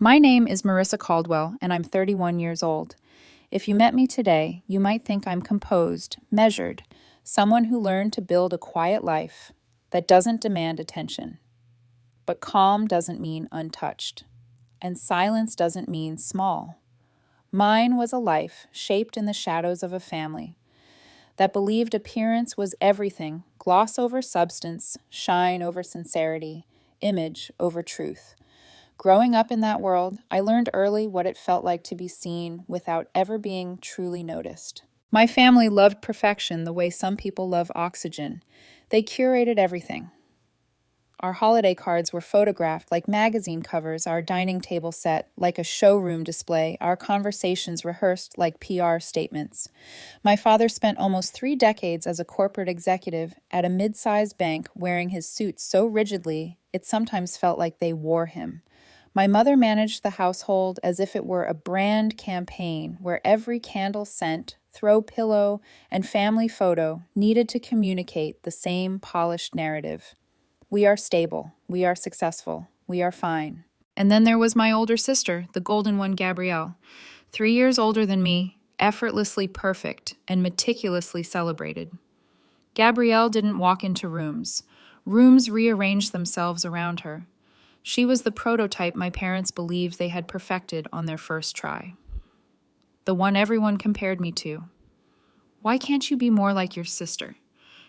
My name is Marissa Caldwell, and I'm 31 years old. If you met me today, you might think I'm composed, measured, someone who learned to build a quiet life that doesn't demand attention. But calm doesn't mean untouched, and silence doesn't mean small. Mine was a life shaped in the shadows of a family that believed appearance was everything, gloss over substance, shine over sincerity, image over truth. Growing up in that world, I learned early what it felt like to be seen without ever being truly noticed. My family loved perfection the way some people love oxygen. They curated everything. Our holiday cards were photographed like magazine covers, our dining table set like a showroom display, our conversations rehearsed like PR statements. My father spent almost 3 decades as a corporate executive at a mid-sized bank wearing his suits so rigidly it sometimes felt like they wore him. My mother managed the household as if it were a brand campaign where every candle scent, throw pillow, and family photo needed to communicate the same polished narrative. We are stable. We are successful. We are fine. And then there was my older sister, the golden one, Gabrielle. 3 years older than me, effortlessly perfect, and meticulously celebrated. Gabrielle didn't walk into rooms. Rooms rearranged themselves around her. She was the prototype my parents believed they had perfected on their first try. The one everyone compared me to. Why can't you be more like your sister?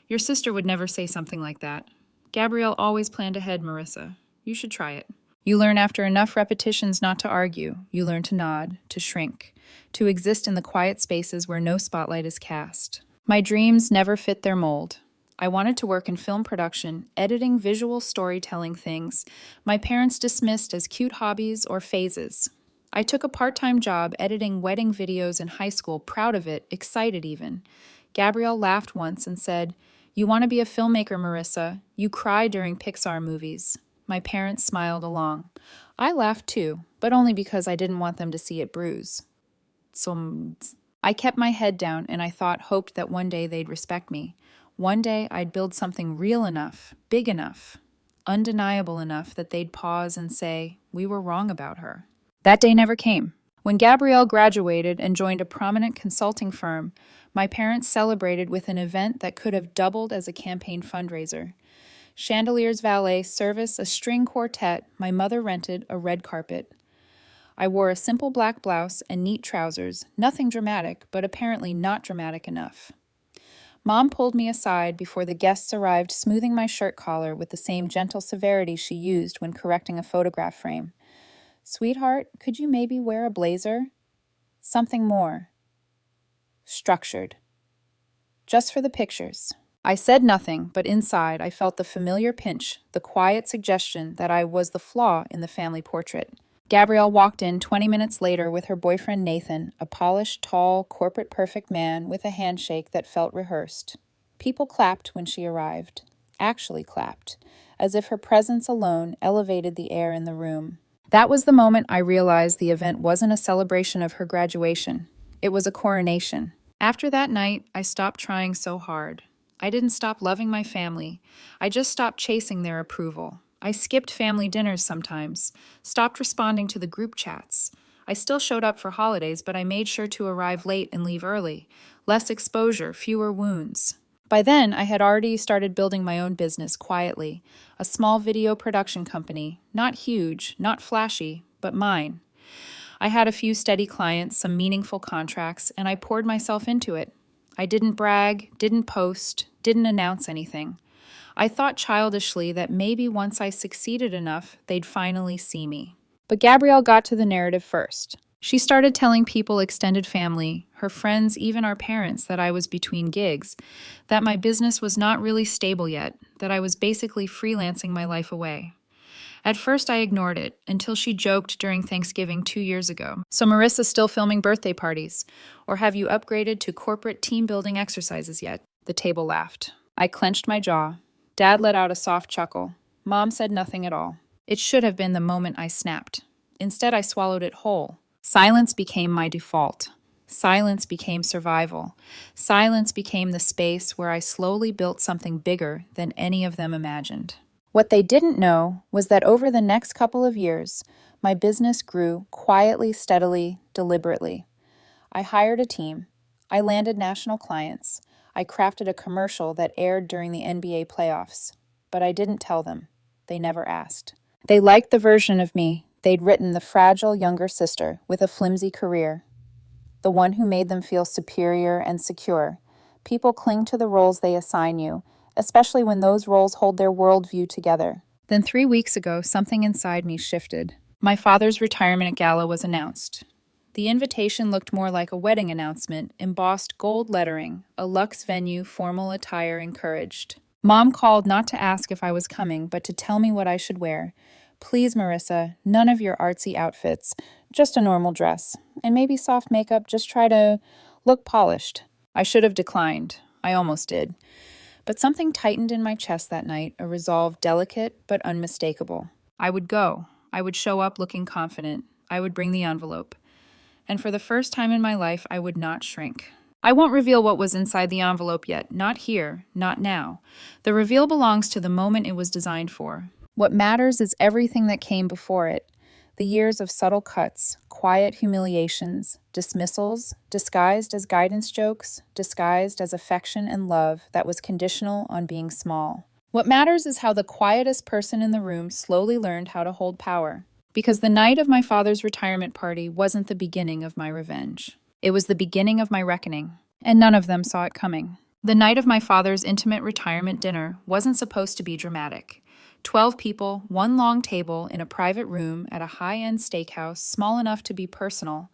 Your sister would never say something like that. Gabrielle always planned ahead, Marissa. You should try it. You learn after enough repetitions not to argue. You learn to nod, to shrink, to exist in the quiet spaces where no spotlight is cast. My dreams never fit their mold. I wanted to work in film production, editing visual storytelling things my parents dismissed as cute hobbies or phases. I took a part-time job editing wedding videos in high school, proud of it, excited even. Gabrielle laughed once and said, "You want to be a filmmaker, Marissa. You cry during Pixar movies." My parents smiled along. I laughed too, but only because I didn't want them to see it bruise. So I kept my head down and I hoped that one day they'd respect me. One day I'd build something real enough, big enough, undeniable enough that they'd pause and say, we were wrong about her. That day never came. When Gabrielle graduated and joined a prominent consulting firm, my parents celebrated with an event that could have doubled as a campaign fundraiser. Chandelier's valet service, a string quartet, my mother rented a red carpet. I wore a simple black blouse and neat trousers, nothing dramatic, but apparently not dramatic enough. Mom pulled me aside before the guests arrived, smoothing my shirt collar with the same gentle severity she used when correcting a photograph frame. "Sweetheart, could you maybe wear a blazer? Something more structured. Just for the pictures." I said nothing, but inside I felt the familiar pinch, the quiet suggestion that I was the flaw in the family portrait. Gabrielle walked in 20 minutes later with her boyfriend Nathan, a polished, tall, corporate-perfect man with a handshake that felt rehearsed. People clapped when she arrived. Actually clapped, as if her presence alone elevated the air in the room. That was the moment I realized the event wasn't a celebration of her graduation. It was a coronation. After that night, I stopped trying so hard. I didn't stop loving my family. I just stopped chasing their approval. I skipped family dinners sometimes, stopped responding to the group chats. I still showed up for holidays, but I made sure to arrive late and leave early. Less exposure, fewer wounds. By then, I had already started building my own business quietly, a small video production company, not huge, not flashy, but mine. I had a few steady clients, some meaningful contracts, and I poured myself into it. I didn't brag, didn't post, didn't announce anything. I thought childishly that maybe once I succeeded enough, they'd finally see me. But Gabrielle got to the narrative first. She started telling people, extended family, her friends, even our parents, that I was between gigs, that my business was not really stable yet, that I was basically freelancing my life away. At first, I ignored it until she joked during Thanksgiving 2 years ago. "So Marissa's still filming birthday parties? Or have you upgraded to corporate team-building exercises yet?" The table laughed. I clenched my jaw. Dad let out a soft chuckle. Mom said nothing at all. It should have been the moment I snapped. Instead, I swallowed it whole. Silence became my default. Silence became survival. Silence became the space where I slowly built something bigger than any of them imagined. What they didn't know was that over the next couple of years, My business grew quietly, steadily, deliberately. I hired a team. I landed national clients. I crafted a commercial that aired during the NBA playoffs. But I didn't tell them. They never asked. They liked the version of me they'd written, the fragile younger sister with a flimsy career, the one who made them feel superior and secure. People cling to the roles they assign you, especially when those roles hold their worldview together. Then 3 weeks ago, something inside me shifted. My father's retirement gala was announced. The invitation looked more like a wedding announcement, embossed gold lettering, a luxe venue, formal attire encouraged. Mom called not to ask if I was coming, but to tell me what I should wear. Please, Marissa, none of your artsy outfits, just a normal dress. And maybe soft makeup, just try to look polished. I should have declined. I almost did. But something tightened in my chest that night, a resolve delicate but unmistakable. I would go. I would show up looking confident. I would bring the envelope. And for the first time in my life, I would not shrink. I won't reveal what was inside the envelope yet. Not here, not now. The reveal belongs to the moment it was designed for. What matters is everything that came before it. The years of subtle cuts, quiet humiliations, dismissals, disguised as guidance jokes, disguised as affection and love that was conditional on being small. What matters is how the quietest person in the room slowly learned how to hold power. Because the night of my father's retirement party wasn't the beginning of my revenge. It was the beginning of my reckoning, and none of them saw it coming. The night of my father's intimate retirement dinner wasn't supposed to be dramatic. 12 people, one long table in a private room at a high-end steakhouse, small enough to be personal,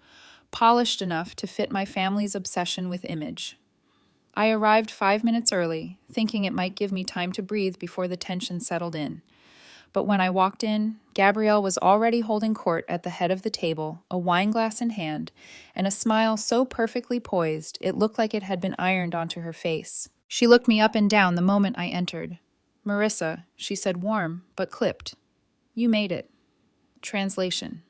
polished enough to fit my family's obsession with image. I arrived 5 minutes early, thinking it might give me time to breathe before the tension settled in. But when I walked in, Gabrielle was already holding court at the head of the table, a wine glass in hand, and a smile so perfectly poised it looked like it had been ironed onto her face. She looked me up and down the moment I entered. "Marissa," she said, warm but clipped. "You made it." Translation: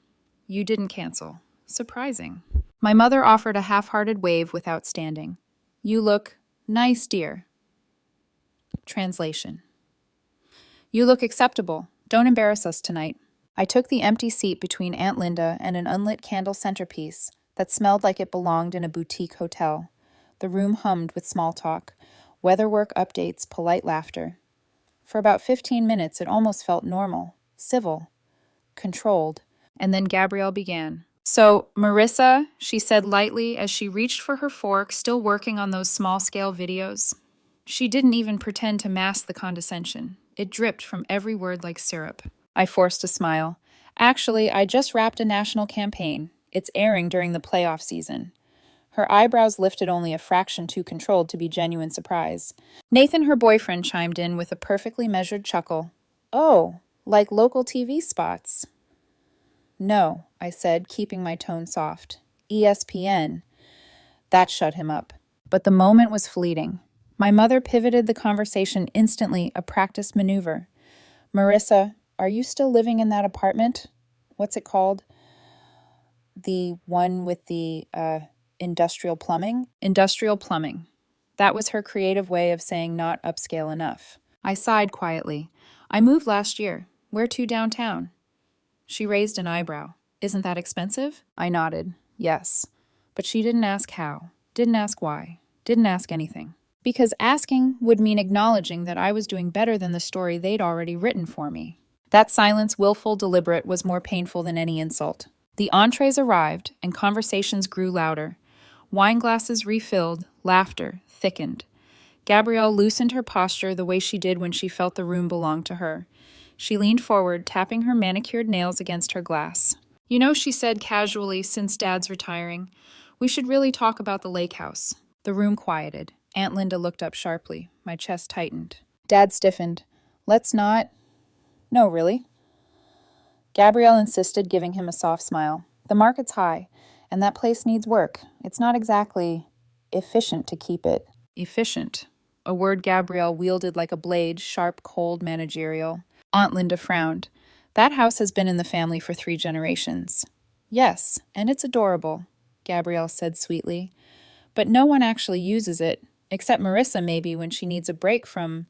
"You didn't cancel." Surprising. My mother offered a half-hearted wave without standing. "You look nice, dear." Translation: "You look acceptable. Don't embarrass us tonight." I took the empty seat between Aunt Linda and an unlit candle centerpiece that smelled like it belonged in a boutique hotel. The room hummed with small talk, weatherwork updates, polite laughter. For about 15 minutes, it almost felt normal, civil, controlled. And then Gabrielle began. "So, Marissa," she said lightly as she reached for her fork, still working on those small-scale videos. She didn't even pretend to mask the condescension. It dripped from every word like syrup. I forced a smile. "Actually, I just wrapped a national campaign. It's airing during the playoff season." Her eyebrows lifted only a fraction too controlled to be genuine surprise. Nathan, her boyfriend, chimed in with a perfectly measured chuckle. "Oh, like local TV spots." "No," I said, keeping my tone soft. "ESPN." That shut him up. But the moment was fleeting. My mother pivoted the conversation instantly, a practiced maneuver. "Marissa, are you still living in that apartment? What's it called? The one with the, industrial plumbing?" Industrial plumbing. That was her creative way of saying not upscale enough. I sighed quietly. "I moved last year. Where to downtown?" She raised an eyebrow. "Isn't that expensive?" I nodded. Yes. But she didn't ask how, didn't ask why, didn't ask anything. Because asking would mean acknowledging that I was doing better than the story they'd already written for me. That silence, willful, deliberate, was more painful than any insult. The entrees arrived, and conversations grew louder. Wine glasses refilled, laughter thickened. Gabrielle loosened her posture the way she did when she felt the room belonged to her. She leaned forward, tapping her manicured nails against her glass. "You know," she said casually, "since Dad's retiring, we should really talk about the lake house." The room quieted. Aunt Linda looked up sharply. My chest tightened. Dad stiffened. "Let's not." "No, really." Gabrielle insisted, giving him a soft smile. "The market's high, and that place needs work. It's not exactly efficient to keep it." Efficient. A word Gabrielle wielded like a blade, sharp, cold, managerial. Aunt Linda frowned. "That house has been in the family for 3 generations." "Yes, and it's adorable," Gabrielle said sweetly. "But no one actually uses it, except Marissa maybe when she needs a break from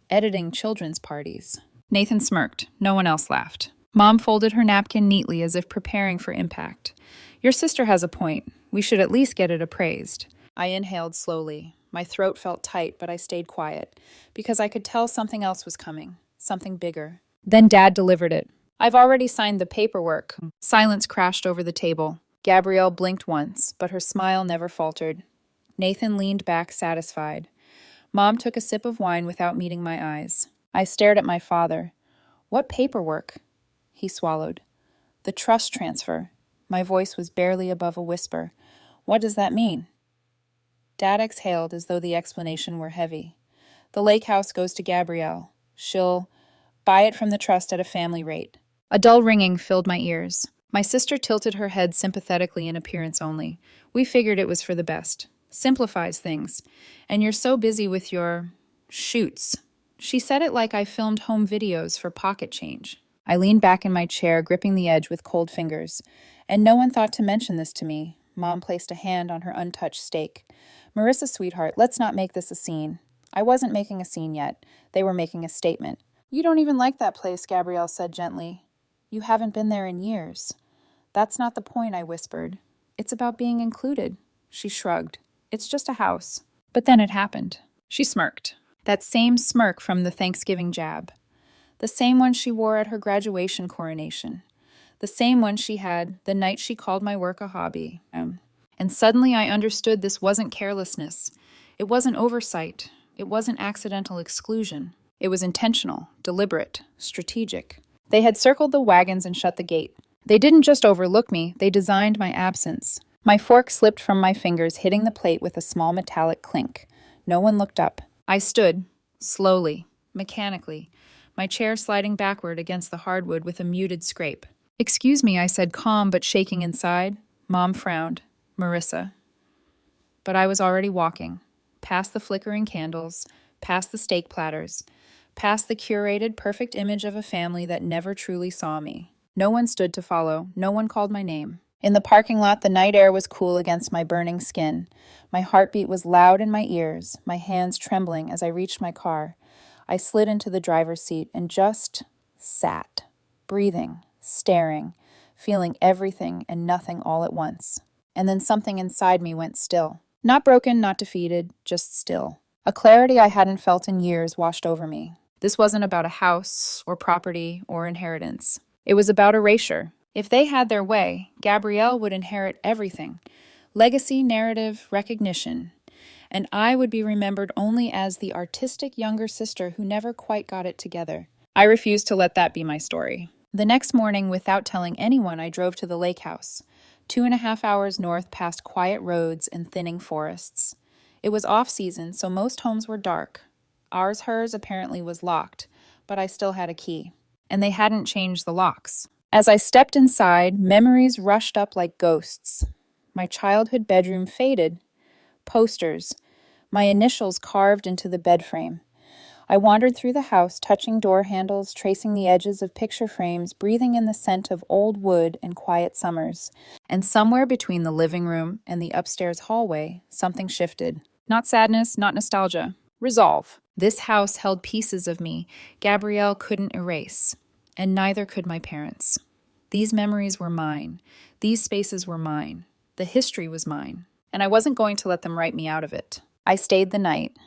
editing children's parties." Nathan smirked. No one else laughed. Mom folded her napkin neatly as if preparing for impact. Your sister has a point. We should at least get it appraised. I inhaled slowly. My throat felt tight, but I stayed quiet, because I could tell something else was coming, something bigger. Then Dad delivered it. I've already signed the paperwork. Silence crashed over the table. Gabrielle blinked once, but her smile never faltered. Nathan leaned back, satisfied. Mom took a sip of wine without meeting my eyes. I stared at my father. What paperwork? He swallowed. The trust transfer. My voice was barely above a whisper. What does that mean? Dad exhaled as though the explanation were heavy. The lake house goes to Gabrielle. She'll buy it from the trust at a family rate. A dull ringing filled my ears. My sister tilted her head sympathetically in appearance only. We figured it was for the best. Simplifies things. And you're so busy with your shoots. She said it like I filmed home videos for pocket change. I leaned back in my chair, gripping the edge with cold fingers. And no one thought to mention this to me. Mom placed a hand on her untouched steak. Marissa, sweetheart, let's not make this a scene. I wasn't making a scene yet. They were making a statement. You don't even like that place, Gabrielle said gently. You haven't been there in years. That's not the point, I whispered. It's about being included. She shrugged. It's just a house. But then it happened. She smirked. That same smirk from the Thanksgiving jab. The same one she wore at her graduation coronation. The same one she had the night she called my work a hobby. And suddenly I understood this wasn't carelessness. It wasn't oversight. It wasn't accidental exclusion. It was intentional, deliberate, strategic. They had circled the wagons and shut the gate. They didn't just overlook me, they designed my absence. My fork slipped from my fingers, hitting the plate with a small metallic clink. No one looked up. I stood, slowly, mechanically, my chair sliding backward against the hardwood with a muted scrape. Excuse me, I said, calm but shaking inside. Mom frowned. Marissa. But I was already walking, past the flickering candles, past the steak platters, past the curated, perfect image of a family that never truly saw me. No one stood to follow. No one called my name. In the parking lot, the night air was cool against my burning skin. My heartbeat was loud in my ears, my hands trembling as I reached my car. I slid into the driver's seat and just sat, breathing, staring, feeling everything and nothing all at once. And then something inside me went still. Not broken, not defeated, just still. A clarity I hadn't felt in years washed over me. This wasn't about a house or property or inheritance. It was about erasure. If they had their way, Gabrielle would inherit everything. Legacy, narrative, recognition. And I would be remembered only as the artistic younger sister who never quite got it together. I refused to let that be my story. The next morning, without telling anyone, I drove to the lake house. 2.5 hours north past quiet roads and thinning forests. It was off-season, so most homes were dark. Hers apparently was locked, but I still had a key. And they hadn't changed the locks. As I stepped inside, memories rushed up like ghosts. My childhood bedroom faded. Posters. My initials carved into the bed frame. I wandered through the house, touching door handles, tracing the edges of picture frames, breathing in the scent of old wood and quiet summers. And somewhere between the living room and the upstairs hallway, something shifted. Not sadness, not nostalgia. Resolve. This house held pieces of me Gabrielle couldn't erase, and neither could my parents. These memories were mine. These spaces were mine. The history was mine, and I wasn't going to let them write me out of it. I stayed the night.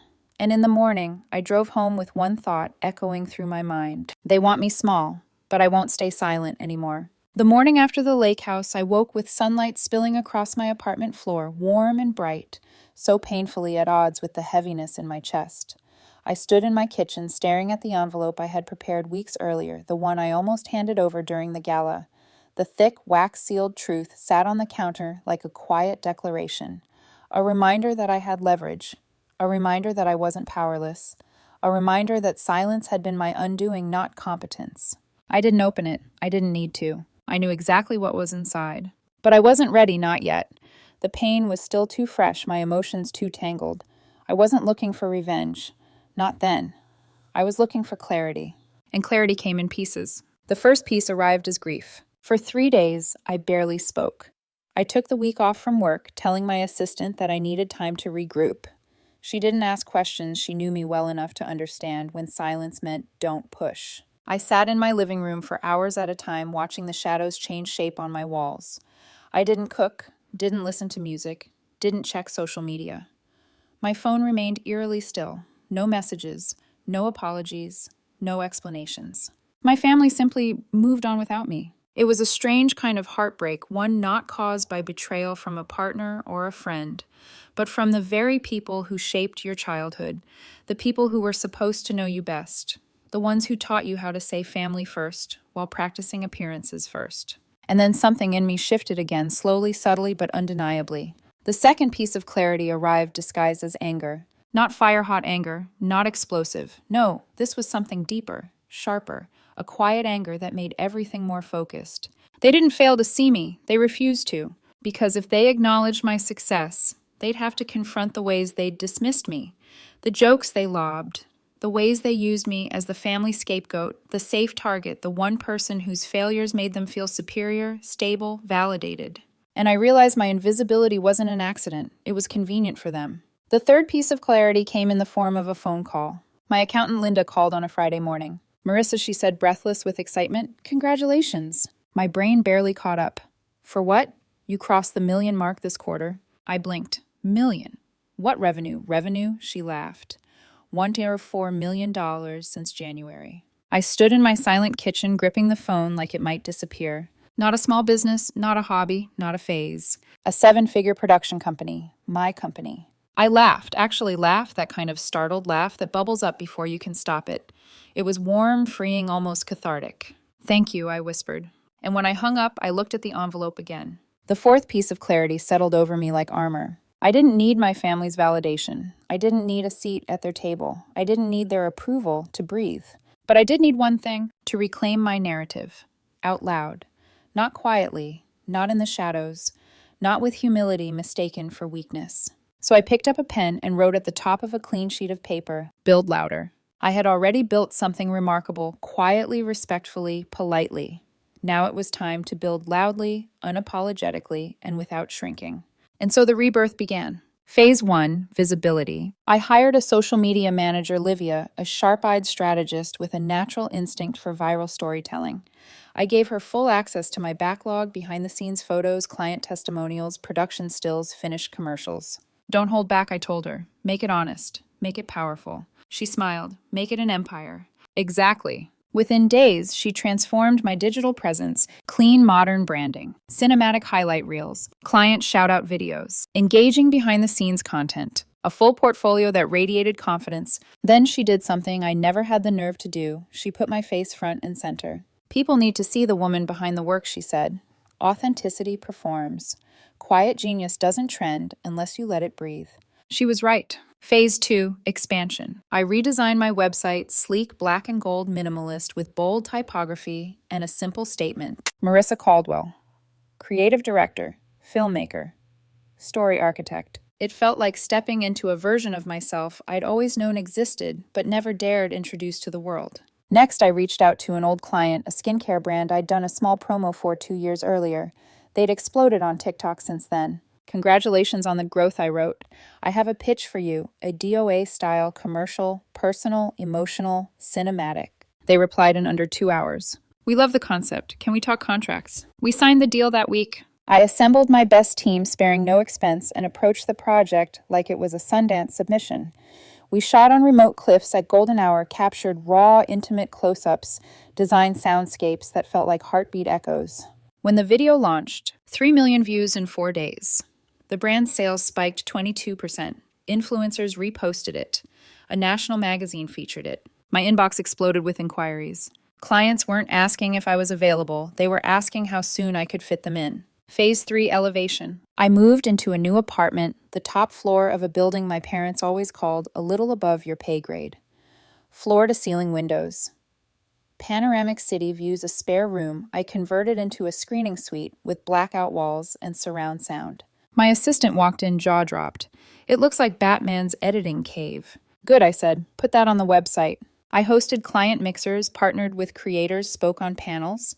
And in the morning, I drove home with one thought echoing through my mind. They want me small, but I won't stay silent anymore. The morning after the lake house, I woke with sunlight spilling across my apartment floor, warm and bright, so painfully at odds with the heaviness in my chest. I stood in my kitchen, staring at the envelope I had prepared weeks earlier, the one I almost handed over during the gala. The thick, wax-sealed truth sat on the counter like a quiet declaration, a reminder that I had leverage. A reminder that I wasn't powerless. A reminder that silence had been my undoing, not competence. I didn't open it. I didn't need to. I knew exactly what was inside. But I wasn't ready, not yet. The pain was still too fresh, my emotions too tangled. I wasn't looking for revenge. Not then. I was looking for clarity. And clarity came in pieces. The first piece arrived as grief. For 3 days, I barely spoke. I took the week off from work, telling my assistant that I needed time to regroup. She didn't ask questions. She knew me well enough to understand when silence meant don't push. I sat in my living room for hours at a time watching the shadows change shape on my walls. I didn't cook, didn't listen to music, didn't check social media. My phone remained eerily still. No messages, no apologies, no explanations. My family simply moved on without me. It was a strange kind of heartbreak, one not caused by betrayal from a partner or a friend, but from the very people who shaped your childhood, the people who were supposed to know you best, the ones who taught you how to say family first while practicing appearances first. And then something in me shifted again, slowly, subtly, but undeniably. The second piece of clarity arrived disguised as anger. Not fire-hot anger, not explosive. No, this was something deeper, sharper, a quiet anger that made everything more focused. They didn't fail to see me, they refused to. Because if they acknowledged my success, they'd have to confront the ways they'd dismissed me, the jokes they lobbed, the ways they used me as the family scapegoat, the safe target, the one person whose failures made them feel superior, stable, validated. And I realized my invisibility wasn't an accident. It was convenient for them. The third piece of clarity came in the form of a phone call. My accountant Linda called on a Friday morning. Marissa, she said, breathless with excitement, "Congratulations." My brain barely caught up. "For what? You crossed the million mark this quarter." I blinked. "Million? What revenue?" "Revenue?" She laughed. $1.4 million since January. I stood in my silent kitchen, gripping the phone like it might disappear. Not a small business, not a hobby, not a phase. A seven-figure production company. My company. I laughed, actually laughed, that kind of startled laugh that bubbles up before you can stop it. It was warm, freeing, almost cathartic. "Thank you," I whispered. And when I hung up, I looked at the envelope again. The fourth piece of clarity settled over me like armor. I didn't need my family's validation. I didn't need a seat at their table. I didn't need their approval to breathe. But I did need one thing, to reclaim my narrative. Out loud. Not quietly, not in the shadows, not with humility mistaken for weakness. So I picked up a pen and wrote at the top of a clean sheet of paper, "Build louder." I had already built something remarkable, quietly, respectfully, politely. Now it was time to build loudly, unapologetically, and without shrinking. And so the rebirth began. Phase 1, visibility. I hired a social media manager, Livia, a sharp-eyed strategist with a natural instinct for viral storytelling. I gave her full access to my backlog, behind-the-scenes photos, client testimonials, production stills, finished commercials. "Don't hold back," I told her. "Make it honest. Make it powerful." She smiled. "Make it an empire." Exactly. Within days, she transformed my digital presence, clean, modern branding, cinematic highlight reels, client shout-out videos, engaging behind-the-scenes content, a full portfolio that radiated confidence. Then she did something I never had the nerve to do. She put my face front and center. "People need to see the woman behind the work," she said. "Authenticity performs. Quiet genius doesn't trend unless you let it breathe." She was right. Phase 2, expansion. I redesigned my website, sleek black and gold minimalist with bold typography and a simple statement. Marissa Caldwell, creative director, filmmaker, story architect. It felt like stepping into a version of myself I'd always known existed, but never dared introduce to the world. Next, I reached out to an old client, a skincare brand I'd done a small promo for 2 years earlier. They'd exploded on TikTok since then. "Congratulations on the growth," I wrote. "I have a pitch for you, a DOA-style commercial, personal, emotional, cinematic." They replied in under 2 hours. "We love the concept. Can we talk contracts?" We signed the deal that week. I assembled my best team, sparing no expense, and approached the project like it was a Sundance submission. We shot on remote cliffs at golden hour, captured raw, intimate close-ups, designed soundscapes that felt like heartbeat echoes. When the video launched, 3 million views in 4 days. The brand's sales spiked 22%. Influencers reposted it. A national magazine featured it. My inbox exploded with inquiries. Clients weren't asking if I was available. They were asking how soon I could fit them in. Phase 3, elevation. I moved into a new apartment, the top floor of a building my parents always called a little above your pay grade. Floor-to-ceiling windows. Panoramic city views, a spare room I converted into a screening suite with blackout walls and surround sound. My assistant walked in, jaw dropped. "It looks like Batman's editing cave." "Good," I said. "Put that on the website." I hosted client mixers, partnered with creators, spoke on panels.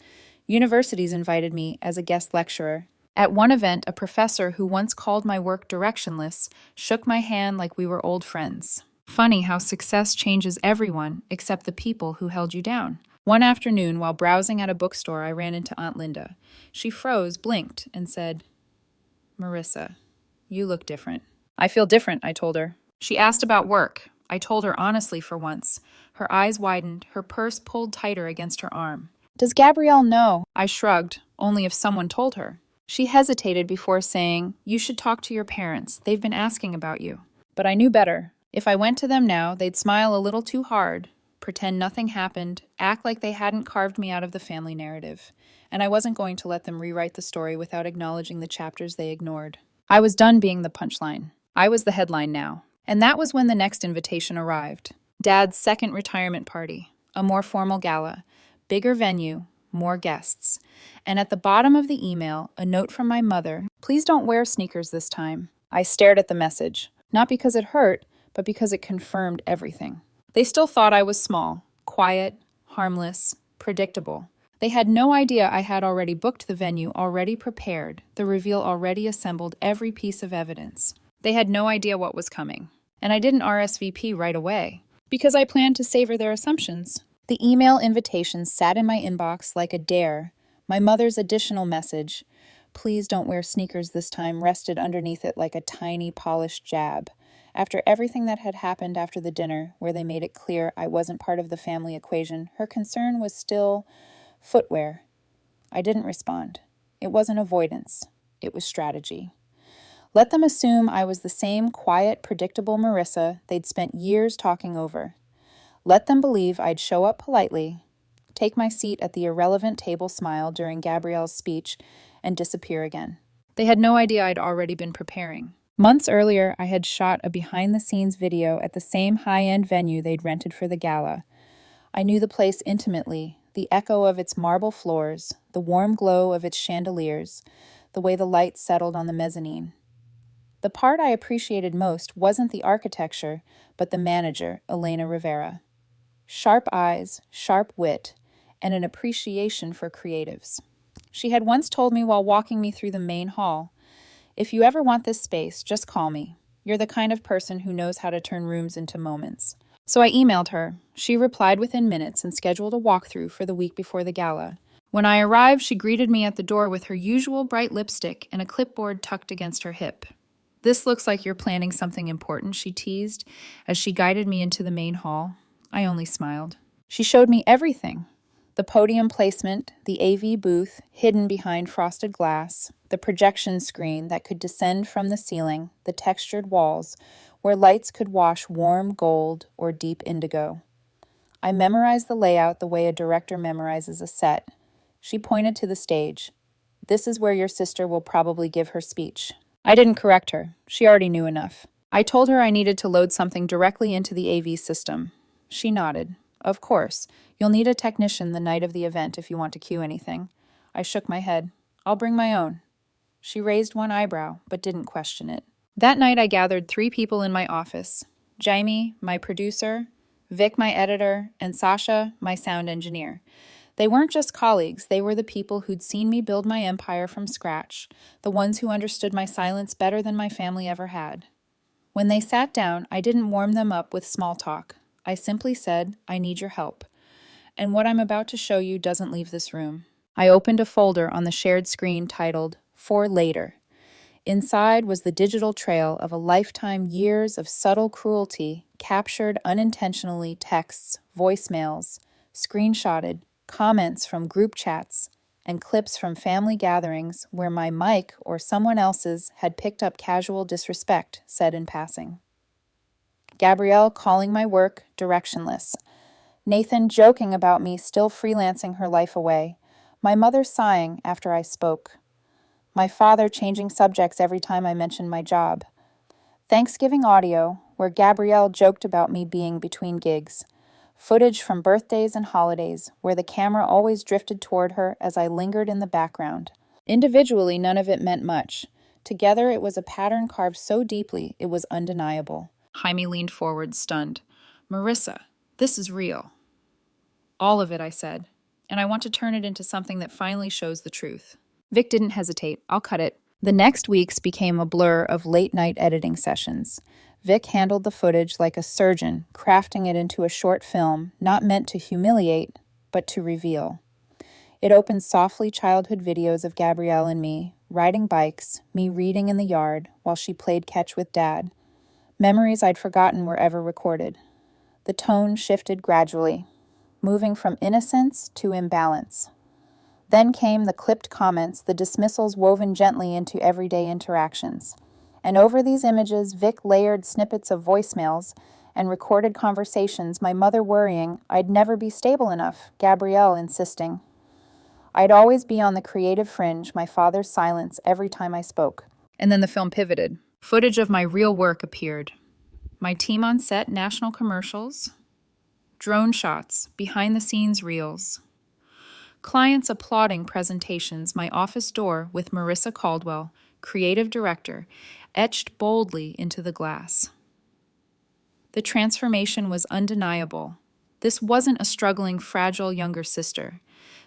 Universities invited me as a guest lecturer. At one event, a professor who once called my work directionless shook my hand like we were old friends. Funny how success changes everyone except the people who held you down. One afternoon, while browsing at a bookstore, I ran into Aunt Linda. She froze, blinked, and said, "Marissa, you look different." "I feel different," I told her. She asked about work. I told her honestly for once. Her eyes widened, her purse pulled tighter against her arm. "Does Gabrielle know?" I shrugged, only if someone told her. She hesitated before saying, "You should talk to your parents. They've been asking about you." But I knew better. If I went to them now, they'd smile a little too hard, pretend nothing happened, act like they hadn't carved me out of the family narrative. And I wasn't going to let them rewrite the story without acknowledging the chapters they ignored. I was done being the punchline. I was the headline now. And that was when the next invitation arrived. Dad's second retirement party, a more formal gala, bigger venue, more guests. And at the bottom of the email, a note from my mother, "Please don't wear sneakers this time." I stared at the message, not because it hurt, but because it confirmed everything. They still thought I was small, quiet, harmless, predictable. They had no idea I had already booked the venue, already prepared, the reveal already assembled every piece of evidence. They had no idea what was coming. And I didn't RSVP right away, because I planned to savor their assumptions. The email invitation sat in my inbox like a dare. My mother's additional message, "Please don't wear sneakers this time," rested underneath it like a tiny polished jab. After everything that had happened after the dinner, where they made it clear I wasn't part of the family equation, her concern was still footwear. I didn't respond. It wasn't avoidance. It was strategy. Let them assume I was the same quiet, predictable Marissa they'd spent years talking over. Let them believe I'd show up politely, take my seat at the irrelevant table smile during Gabrielle's speech, and disappear again. They had no idea I'd already been preparing. Months earlier, I had shot a behind-the-scenes video at the same high-end venue they'd rented for the gala. I knew the place intimately, the echo of its marble floors, the warm glow of its chandeliers, the way the light settled on the mezzanine. The part I appreciated most wasn't the architecture, but the manager, Elena Rivera. Sharp eyes, sharp wit, and an appreciation for creatives. She had once told me while walking me through the main hall, "If you ever want this space, just call me. You're the kind of person who knows how to turn rooms into moments." So I emailed her. She replied within minutes and scheduled a walkthrough for the week before the gala. When I arrived, she greeted me at the door with her usual bright lipstick and a clipboard tucked against her hip. "This looks like you're planning something important," she teased as she guided me into the main hall. I only smiled. She showed me everything. The podium placement, the AV booth hidden behind frosted glass, the projection screen that could descend from the ceiling, the textured walls, where lights could wash warm gold or deep indigo. I memorized the layout the way a director memorizes a set. She pointed to the stage. "This is where your sister will probably give her speech." I didn't correct her. She already knew enough. I told her I needed to load something directly into the AV system. She nodded. "Of course. You'll need a technician the night of the event if you want to cue anything." I shook my head. "I'll bring my own." She raised one eyebrow, but didn't question it. That night I gathered 3 people in my office. Jamie, my producer, Vic, my editor, and Sasha, my sound engineer. They weren't just colleagues, they were the people who'd seen me build my empire from scratch, the ones who understood my silence better than my family ever had. When they sat down, I didn't warm them up with small talk. I simply said, "I need your help. And what I'm about to show you doesn't leave this room." I opened a folder on the shared screen titled, "For Later." Inside was the digital trail of a lifetime years of subtle cruelty, captured unintentionally texts, voicemails, screenshotted, comments from group chats, and clips from family gatherings where my mic or someone else's had picked up casual disrespect, said in passing. Gabrielle calling my work directionless. Nathan joking about me still freelancing her life away. My mother sighing after I spoke. My father changing subjects every time I mentioned my job. Thanksgiving audio, where Gabrielle joked about me being between gigs. Footage from birthdays and holidays, where the camera always drifted toward her as I lingered in the background. Individually, none of it meant much. Together, it was a pattern carved so deeply, it was undeniable. Jaime leaned forward, stunned. "Marissa, this is real." "All of it," I said. "And I want to turn it into something that finally shows the truth." Vic didn't hesitate. "I'll cut it." The next weeks became a blur of late-night editing sessions. Vic handled the footage like a surgeon, crafting it into a short film, not meant to humiliate, but to reveal. It opened softly childhood videos of Gabrielle and me, riding bikes, me reading in the yard while she played catch with Dad. Memories I'd forgotten were ever recorded. The tone shifted gradually, moving from innocence to imbalance. Then came the clipped comments, the dismissals woven gently into everyday interactions. And over these images, Vic layered snippets of voicemails and recorded conversations, my mother worrying I'd never be stable enough, Gabrielle insisting I'd always be on the creative fringe, my father's silence every time I spoke. And then the film pivoted. Footage of my real work appeared. My team on set, national commercials, drone shots, behind-the-scenes reels, clients applauding presentations, my office door with Marissa Caldwell, creative director, etched boldly into the glass. The transformation was undeniable. This wasn't a struggling, fragile younger sister.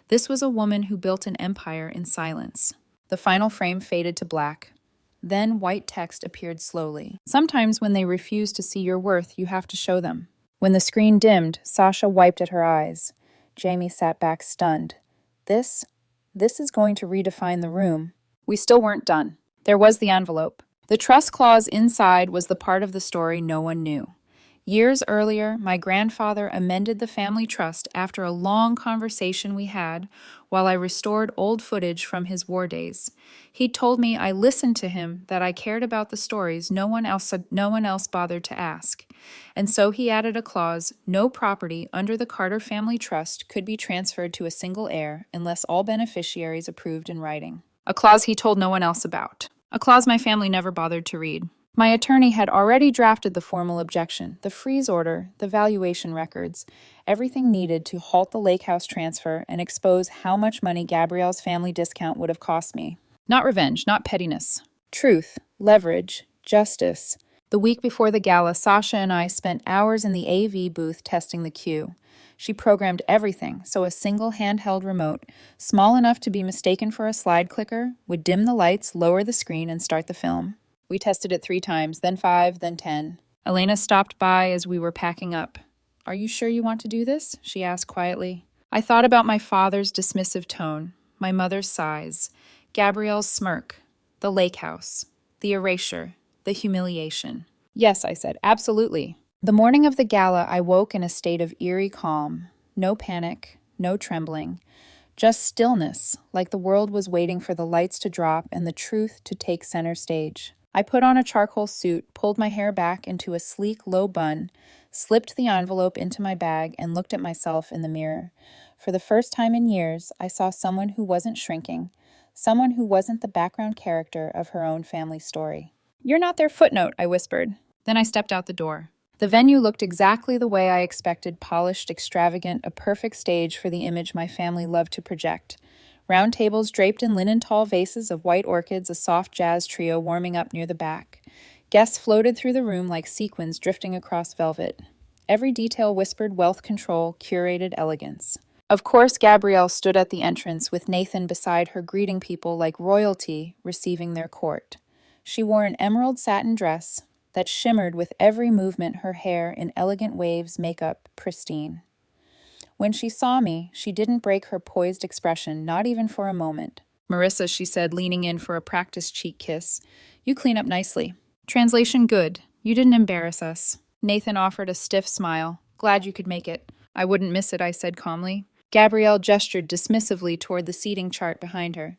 This was a woman who built an empire in silence. The final frame faded to black. Then white text appeared slowly. Sometimes when they refuse to see your worth, you have to show them. When the screen dimmed, Sasha wiped at her eyes. Jamie sat back stunned. This is going to redefine the room. We still weren't done. There was the envelope. The trust clause inside was the part of the story no one knew. Years earlier, my grandfather amended the family trust after a long conversation we had while I restored old footage from his war days. He told me I listened to him, that I cared about the stories no one else bothered to ask. And so he added a clause, no property under the Carter family trust could be transferred to a single heir unless all beneficiaries approved in writing. A clause he told no one else about. A clause my family never bothered to read. My attorney had already drafted the formal objection, the freeze order, the valuation records, everything needed to halt the lake house transfer and expose how much money Gabrielle's family discount would have cost me. Not revenge, not pettiness. Truth, leverage, justice. The week before the gala, Sasha and I spent hours in the AV booth testing the cue. She programmed everything, so a single handheld remote, small enough to be mistaken for a slide clicker, would dim the lights, lower the screen, and start the film. We tested it 3 times, then 5, then 10. Elena stopped by as we were packing up. Are you sure you want to do this? She asked quietly. I thought about my father's dismissive tone, my mother's sighs, Gabrielle's smirk, the lake house, the erasure, the humiliation. Yes, I said, absolutely. The morning of the gala, I woke in a state of eerie calm. No panic, no trembling. Just stillness, like the world was waiting for the lights to drop and the truth to take center stage. I put on a charcoal suit, pulled my hair back into a sleek, low bun, slipped the envelope into my bag, and looked at myself in the mirror. For the first time in years, I saw someone who wasn't shrinking, someone who wasn't the background character of her own family story. You're not their footnote, I whispered. Then I stepped out the door. The venue looked exactly the way I expected, polished, extravagant, a perfect stage for the image my family loved to project. Round tables draped in linen tall vases of white orchids, a soft jazz trio warming up near the back. Guests floated through the room like sequins drifting across velvet. Every detail whispered wealth control, curated elegance. Of course, Gabrielle stood at the entrance with Nathan beside her greeting people like royalty receiving their court. She wore an emerald satin dress that shimmered with every movement, her hair in elegant waves, makeup pristine. When she saw me, she didn't break her poised expression, not even for a moment. Marissa, she said, leaning in for a practice cheek kiss, you clean up nicely. Translation good. You didn't embarrass us. Nathan offered a stiff smile. Glad you could make it. I wouldn't miss it, I said calmly. Gabrielle gestured dismissively toward the seating chart behind her.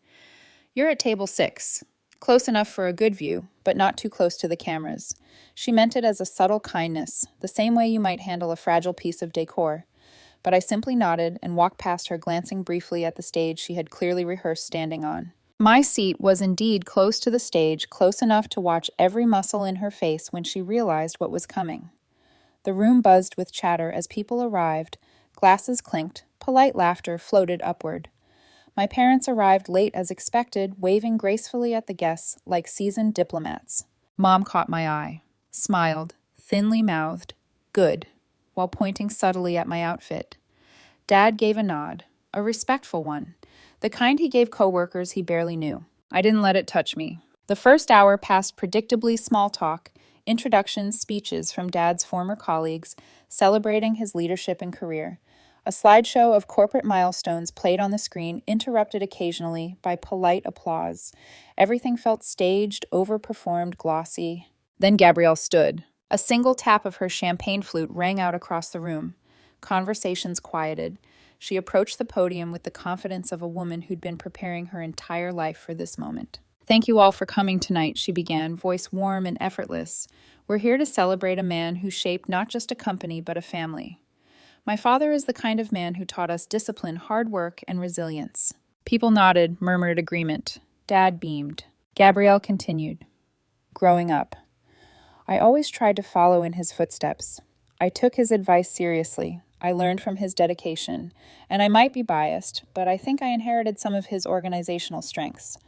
You're at table 6. Close enough for a good view, but not too close to the cameras. She meant it as a subtle kindness, the same way you might handle a fragile piece of decor. But I simply nodded and walked past her, glancing briefly at the stage she had clearly rehearsed standing on. My seat was indeed close to the stage, close enough to watch every muscle in her face when she realized what was coming. The room buzzed with chatter as people arrived, glasses clinked, polite laughter floated upward. My parents arrived late as expected, waving gracefully at the guests like seasoned diplomats. Mom caught my eye, smiled, thinly mouthed, good, while pointing subtly at my outfit. Dad gave a nod, a respectful one, the kind he gave coworkers he barely knew. I didn't let it touch me. The first hour passed predictably small talk, introductions, speeches from Dad's former colleagues, celebrating his leadership and career. A slideshow of corporate milestones played on the screen, interrupted occasionally by polite applause. Everything felt staged, overperformed, glossy. Then Gabrielle stood. A single tap of her champagne flute rang out across the room. Conversations quieted. She approached the podium with the confidence of a woman who'd been preparing her entire life for this moment. "Thank you all for coming tonight," she began, voice warm and effortless. "We're here to celebrate a man who shaped not just a company, but a family. My father is the kind of man who taught us discipline, hard work, and resilience." People nodded, murmured agreement. Dad beamed. Gabrielle continued. "Growing up, I always tried to follow in his footsteps. I took his advice seriously. I learned from his dedication. And I might be biased, but I think I inherited some of his organizational strengths."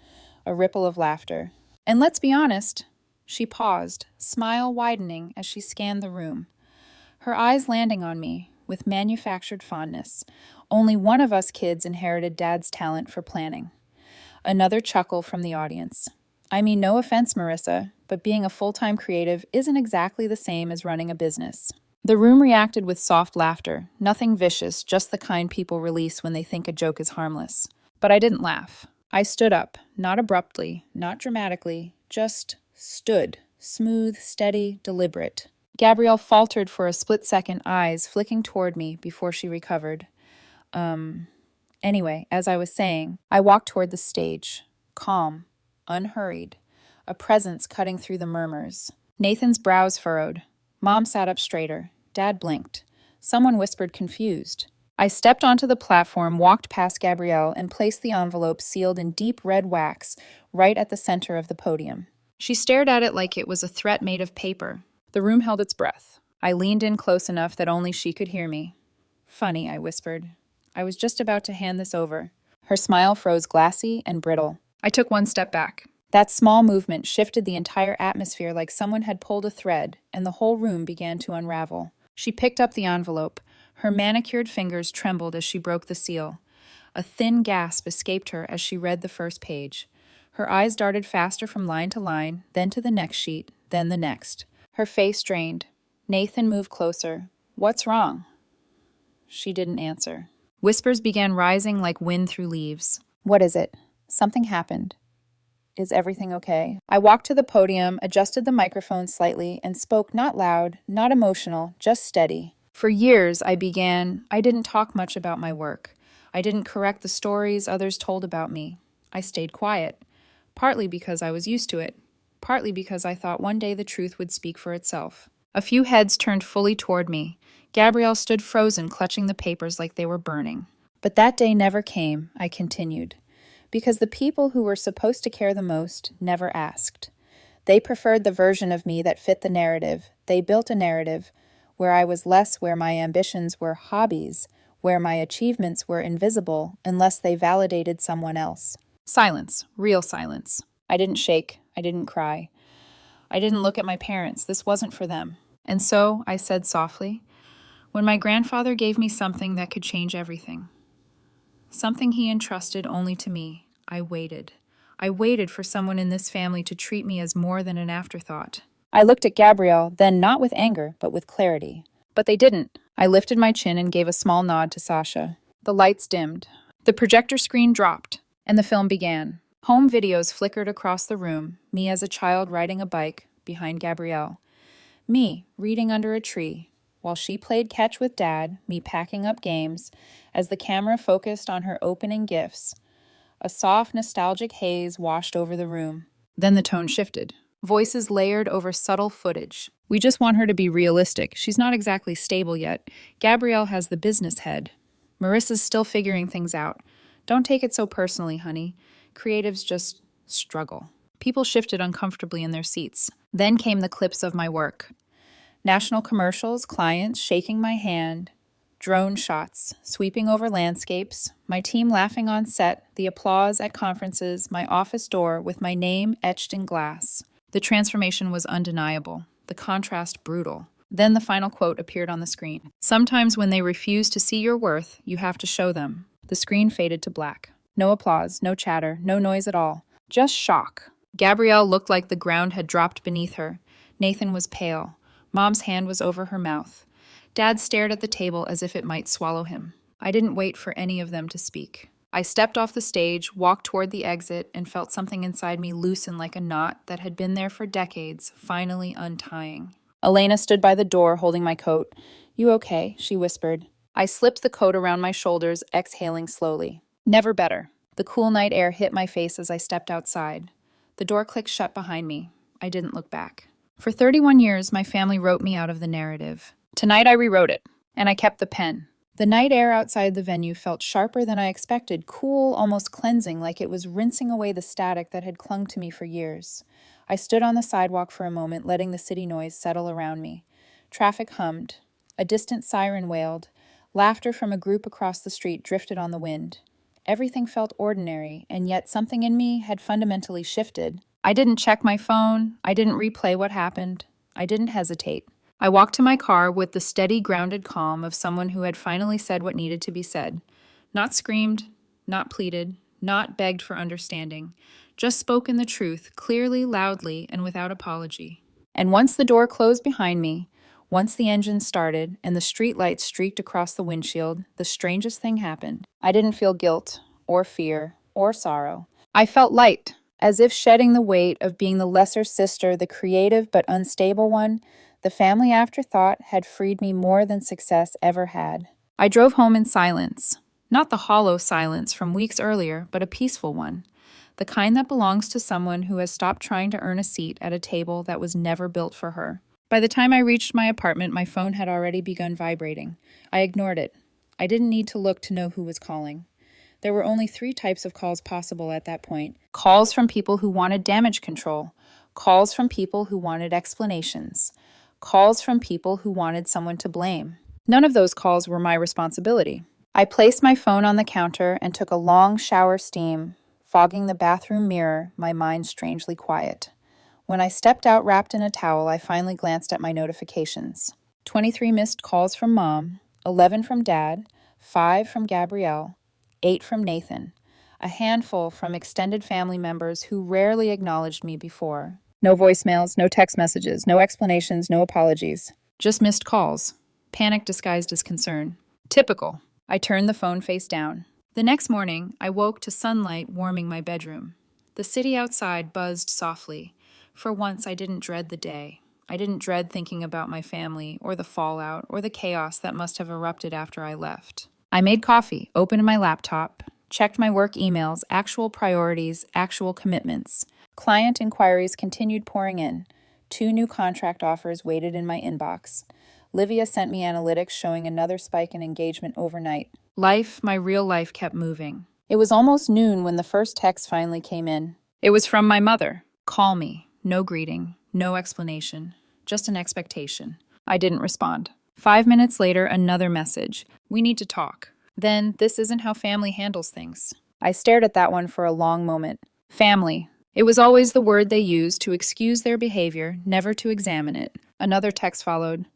A ripple of laughter. "And let's be honest." She paused, smile widening as she scanned the room. Her eyes landing on me, with manufactured fondness. Only one of us kids inherited Dad's talent for planning. Another chuckle from the audience. "I mean, no offense, Marissa, but being a full-time creative isn't exactly the same as running a business." The room reacted with soft laughter, nothing vicious, just the kind people release when they think a joke is harmless. But I didn't laugh. I stood up, not abruptly, not dramatically, just stood, smooth, steady, deliberate. Gabrielle faltered for a split second, eyes flicking toward me before she recovered. Anyway, as I was saying, I walked toward the stage, calm, unhurried, a presence cutting through the murmurs. Nathan's brows furrowed. Mom sat up straighter. Dad blinked. Someone whispered confused. I stepped onto the platform, walked past Gabrielle, and placed the envelope sealed in deep red wax right at the center of the podium. She stared at it like it was a threat made of paper. The room held its breath. I leaned in close enough that only she could hear me. "Funny," I whispered. I was just about to hand this over. Her smile froze glassy and brittle. I took one step back. That small movement shifted the entire atmosphere like someone had pulled a thread, and the whole room began to unravel. She picked up the envelope. Her manicured fingers trembled as she broke the seal. A thin gasp escaped her as she read the first page. Her eyes darted faster from line to line, then to the next sheet, then the next. Her face drained. Nathan moved closer. "What's wrong?" She didn't answer. Whispers began rising like wind through leaves. "What is it? Something happened. Is everything okay?" I walked to the podium, adjusted the microphone slightly, and spoke not loud, not emotional, just steady. "For years, I didn't talk much about my work. I didn't correct the stories others told about me. I stayed quiet, partly because I was used to it, partly because I thought one day the truth would speak for itself." A few heads turned fully toward me. Gabrielle stood frozen, clutching the papers like they were burning. "But that day never came," I continued, "because the people who were supposed to care the most never asked. They preferred the version of me that fit the narrative. They built a narrative where I was less, where my ambitions were hobbies, where my achievements were invisible unless they validated someone else." Silence, real silence. I didn't shake. I didn't cry. I didn't look at my parents. This wasn't for them. And so, I said softly, "When my grandfather gave me something that could change everything, something he entrusted only to me, I waited. I waited for someone in this family to treat me as more than an afterthought." I looked at Gabrielle, then not with anger, but with clarity. But they didn't. I lifted my chin and gave a small nod to Sasha. The lights dimmed. The projector screen dropped, and the film began. Home videos flickered across the room, me as a child riding a bike behind Gabrielle. Me reading under a tree, while she played catch with Dad, me packing up games, as the camera focused on her opening gifts. A soft, nostalgic haze washed over the room. Then the tone shifted. Voices layered over subtle footage. "We just want her to be realistic. She's not exactly stable yet. Gabrielle has the business head. Marissa's still figuring things out. Don't take it so personally, honey. Creatives just struggle." People shifted uncomfortably in their seats. Then came the clips of my work. National commercials, clients shaking my hand, drone shots sweeping over landscapes, my team laughing on set, the applause at conferences, my office door with my name etched in glass. The transformation was undeniable, the contrast brutal. Then the final quote appeared on the screen. "Sometimes when they refuse to see your worth, you have to show them." The screen faded to black. No applause, no chatter, no noise at all. Just shock. Gabrielle looked like the ground had dropped beneath her. Nathan was pale. Mom's hand was over her mouth. Dad stared at the table as if it might swallow him. I didn't wait for any of them to speak. I stepped off the stage, walked toward the exit, and felt something inside me loosen like a knot that had been there for decades, finally untying. Elena stood by the door, holding my coat. "You okay?" she whispered. I slipped the coat around my shoulders, exhaling slowly. Never better. The cool night air hit my face as I stepped outside. The door clicked shut behind me. I didn't look back. For 31 years, my family wrote me out of the narrative. Tonight I rewrote it, and I kept the pen. The night air outside the venue felt sharper than I expected, cool, almost cleansing, like it was rinsing away the static that had clung to me for years. I stood on the sidewalk for a moment, letting the city noise settle around me. Traffic hummed. A distant siren wailed. Laughter from a group across the street drifted on the wind. Everything felt ordinary, and yet something in me had fundamentally shifted. I didn't check my phone. I didn't replay what happened. I didn't hesitate. I walked to my car with the steady, grounded calm of someone who had finally said what needed to be said. Not screamed, not pleaded, not begged for understanding. Just spoken the truth, clearly, loudly, and without apology. And once the door closed behind me, once the engine started and the street lights streaked across the windshield, the strangest thing happened. I didn't feel guilt, or fear, or sorrow. I felt light, as if shedding the weight of being the lesser sister, the creative but unstable one. The family afterthought had freed me more than success ever had. I drove home in silence. Not the hollow silence from weeks earlier, but a peaceful one. The kind that belongs to someone who has stopped trying to earn a seat at a table that was never built for her. By the time I reached my apartment, my phone had already begun vibrating. I ignored it. I didn't need to look to know who was calling. There were only 3 types of calls possible at that point. Calls from people who wanted damage control. Calls from people who wanted explanations. Calls from people who wanted someone to blame. None of those calls were my responsibility. I placed my phone on the counter and took a long shower steam, fogging the bathroom mirror, my mind strangely quiet. When I stepped out wrapped in a towel, I finally glanced at my notifications. 23 missed calls from Mom, 11 from Dad, 5 from Gabrielle, 8 from Nathan, a handful from extended family members who rarely acknowledged me before. No voicemails, no text messages, no explanations, no apologies. Just missed calls. Panic disguised as concern. Typical. I turned the phone face down. The next morning, I woke to sunlight warming my bedroom. The city outside buzzed softly. For once, I didn't dread the day. I didn't dread thinking about my family, or the fallout, or the chaos that must have erupted after I left. I made coffee, opened my laptop, checked my work emails, actual priorities, actual commitments. Client inquiries continued pouring in. 2 new contract offers waited in my inbox. Livia sent me analytics showing another spike in engagement overnight. Life, my real life, kept moving. It was almost noon when the first text finally came in. It was from my mother. Call me. No greeting. No explanation. Just an expectation. I didn't respond. 5 minutes later, another message. We need to talk. Then, this isn't how family handles things. I stared at that one for a long moment. Family. It was always the word they used to excuse their behavior, never to examine it. Another text followed.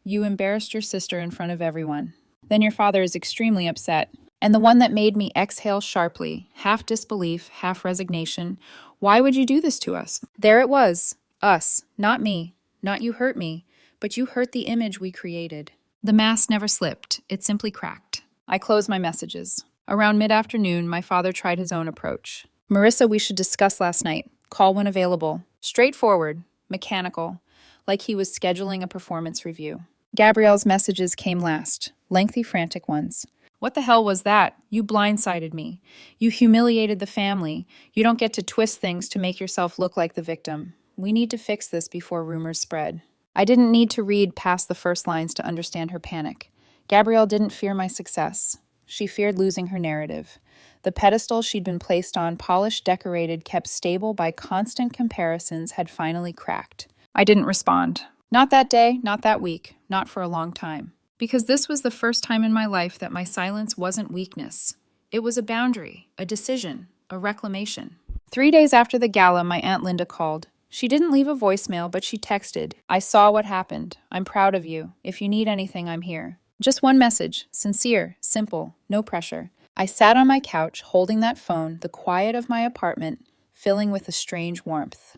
You embarrassed your sister in front of everyone. Then your father is extremely upset. And the one that made me exhale sharply, half disbelief, half resignation. Why would you do this to us? There it was. Us. Not me. Not you hurt me. But you hurt the image we created. The mask never slipped. It simply cracked. I closed my messages. Around mid-afternoon, my father tried his own approach. Marissa, we should discuss last night. Call when available. Straightforward. Mechanical. Like he was scheduling a performance review. Gabrielle's messages came last. Lengthy, frantic ones. What the hell was that? You blindsided me. You humiliated the family. You don't get to twist things to make yourself look like the victim. We need to fix this before rumors spread. I didn't need to read past the first lines to understand her panic. Gabrielle didn't fear my success. She feared losing her narrative. The pedestal she'd been placed on, polished, decorated, kept stable by constant comparisons, had finally cracked. I didn't respond. Not that day, not that week, not for a long time. Because this was the first time in my life that my silence wasn't weakness. It was a boundary, a decision, a reclamation. 3 days after the gala, my Aunt Linda called. She didn't leave a voicemail, but she texted. I saw what happened. I'm proud of you. If you need anything, I'm here. Just one message. Sincere, simple, no pressure. I sat on my couch, holding that phone, the quiet of my apartment, filling with a strange warmth.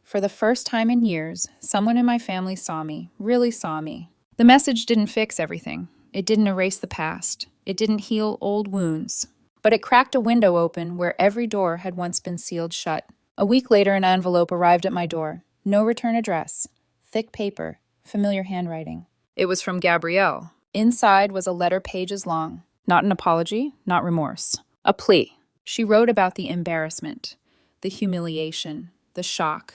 For the first time in years, someone in my family saw me, really saw me. The message didn't fix everything. It didn't erase the past. It didn't heal old wounds. But it cracked a window open where every door had once been sealed shut. A week later, an envelope arrived at my door. No return address. Thick paper. Familiar handwriting. It was from Gabrielle. Inside was a letter pages long. Not an apology, not remorse. A plea. She wrote about the embarrassment, the humiliation, the shock,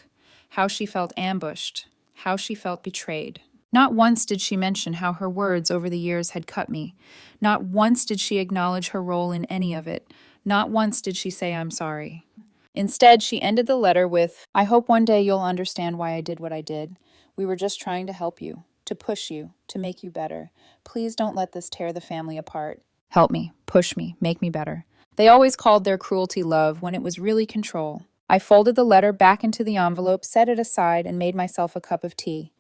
how she felt ambushed, how she felt betrayed. Not once did she mention how her words over the years had cut me. Not once did she acknowledge her role in any of it. Not once did she say, "I'm sorry." Instead, she ended the letter with, "I hope one day you'll understand why I did what I did. We were just trying to help you, to push you, to make you better. Please don't let this tear the family apart. Help me, push me, make me better." They always called their cruelty love when it was really control. I folded the letter back into the envelope, set it aside, and made myself a cup of tea.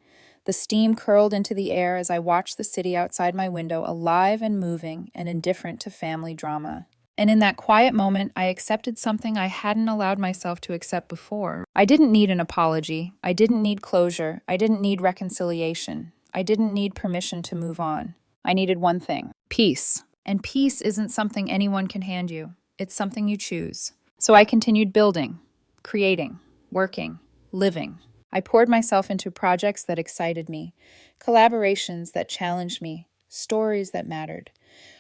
The steam curled into the air as I watched the city outside my window, alive and moving and indifferent to family drama. And in that quiet moment, I accepted something I hadn't allowed myself to accept before. I didn't need an apology. I didn't need closure. I didn't need reconciliation. I didn't need permission to move on. I needed one thing: peace. And peace isn't something anyone can hand you. It's something you choose. So I continued building, creating, working, living. I poured myself into projects that excited me, collaborations that challenged me, stories that mattered.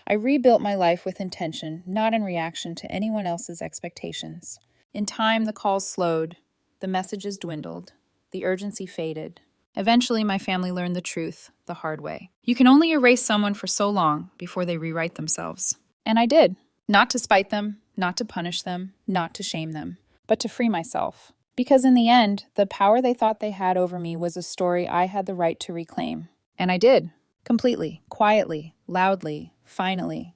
I rebuilt my life with intention, not in reaction to anyone else's expectations. In time, the calls slowed, the messages dwindled, the urgency faded. Eventually, my family learned the truth the hard way. You can only erase someone for so long before they rewrite themselves. And I did. Not to spite them, not to punish them, not to shame them, but to free myself. Because in the end, the power they thought they had over me was a story I had the right to reclaim. And I did. Completely, quietly, loudly, finally.